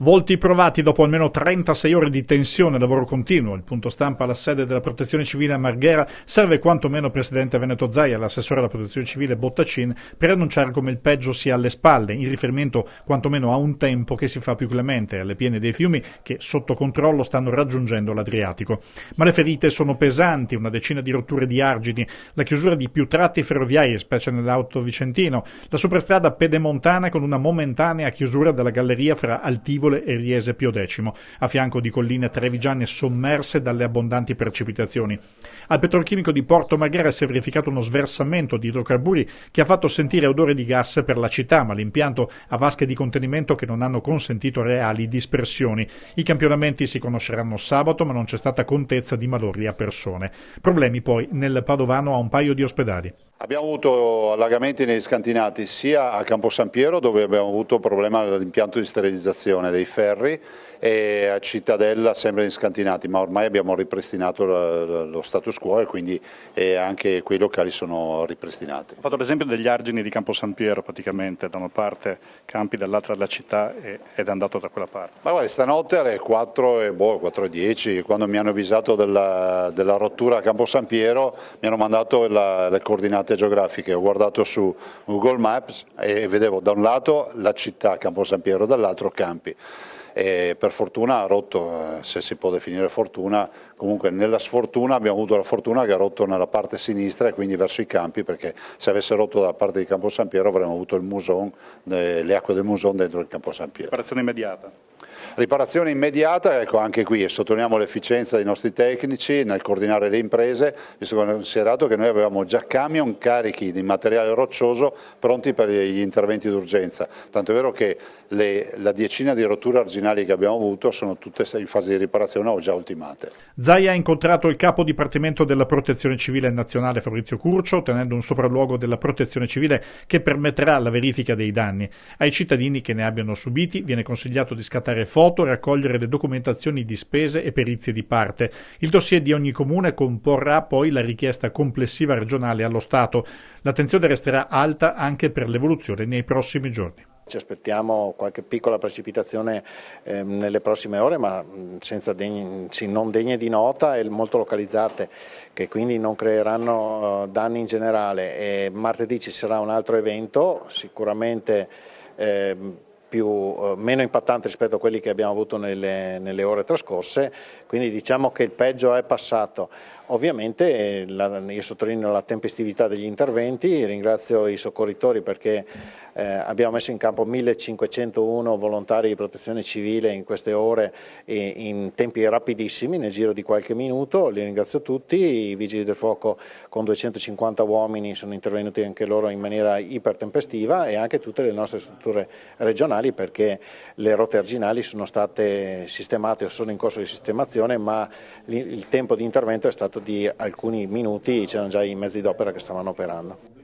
Volti provati dopo almeno 36 ore di tensione e lavoro continuo. Il punto stampa alla sede della Protezione Civile a Marghera serve quantomeno il presidente Veneto Zaia e l'assessore alla Protezione Civile Bottacin per annunciare come il peggio sia alle spalle, in riferimento quantomeno a un tempo che si fa più clemente alle piene dei fiumi che sotto controllo stanno raggiungendo l'Adriatico. Ma le ferite sono pesanti, una decina di rotture di argini, la chiusura di più tratti ferroviari, specie nell'Alto Vicentino, la superstrada pedemontana con una momentanea chiusura della galleria fra Altivole e Riese Pio X, a fianco di colline trevigiane sommerse dalle abbondanti precipitazioni. Al petrolchimico di Porto Marghera si è verificato uno sversamento di idrocarburi che ha fatto sentire odore di gas per la città, ma l'impianto ha vasche di contenimento che non hanno consentito reali dispersioni. I campionamenti si conosceranno sabato, ma non c'è stata contezza di malori a persone. Problemi poi nel Padovano a un paio di ospedali. Abbiamo avuto allagamenti negli scantinati sia a Campo San Piero, dove abbiamo avuto problema all'impianto di sterilizzazione dei ferri, e a Cittadella sempre negli scantinati, ma ormai abbiamo ripristinato lo status quo e quindi anche quei locali sono ripristinati. Ho fatto l'esempio degli argini di Campo San Piero, praticamente da una parte campi, dall'altra della città, ed è andato da quella parte. Ma guarda, stanotte alle 4:10, quando mi hanno avvisato della rottura a Campo San Piero, mi hanno mandato le coordinate geografiche. Ho guardato su Google Maps e vedevo da un lato la città Campo San Piero, dall'altro campi. E per fortuna ha rotto, se si può definire fortuna, comunque nella sfortuna abbiamo avuto la fortuna che ha rotto nella parte sinistra e quindi verso i campi, perché se avesse rotto dalla parte di Campo San Piero avremmo avuto il Muson, le acque del Muson dentro il Campo San Piero. Riparazione immediata. Riparazione immediata, ecco, anche qui sottolineiamo l'efficienza dei nostri tecnici nel coordinare le imprese, visto che considerato che noi avevamo già camion carichi di materiale roccioso pronti per gli interventi d'urgenza, tanto è vero che la decina di rotture arginali che abbiamo avuto sono tutte in fase di riparazione o già ultimate. Zaia ha incontrato il capo dipartimento della Protezione Civile Nazionale Fabrizio Curcio, ottenendo un sopralluogo della Protezione Civile che permetterà la verifica dei danni. Ai cittadini che ne abbiano subiti viene consigliato di scattare foto e raccogliere le documentazioni di spese e perizie di parte. Il dossier di ogni comune comporrà poi la richiesta complessiva regionale allo Stato. L'attenzione resterà alta anche per l'evoluzione nei prossimi giorni. Ci aspettiamo qualche piccola precipitazione nelle prossime ore, ma non degne di nota e molto localizzate, che quindi non creeranno danni in generale. E martedì ci sarà un altro evento, sicuramente meno impattante rispetto a quelli che abbiamo avuto nelle ore trascorse, quindi diciamo che il peggio è passato. Ovviamente io sottolineo la tempestività degli interventi, ringrazio i soccorritori perché abbiamo messo in campo 1501 volontari di protezione civile in queste ore in tempi rapidissimi, nel giro di qualche minuto, li ringrazio tutti. I vigili del fuoco con 250 uomini sono intervenuti anche loro in maniera ipertempestiva, e anche tutte le nostre strutture regionali, perché le rotte arginali sono state sistemate o sono in corso di sistemazione, ma il tempo di intervento è stato di alcuni minuti, c'erano già i mezzi d'opera che stavano operando.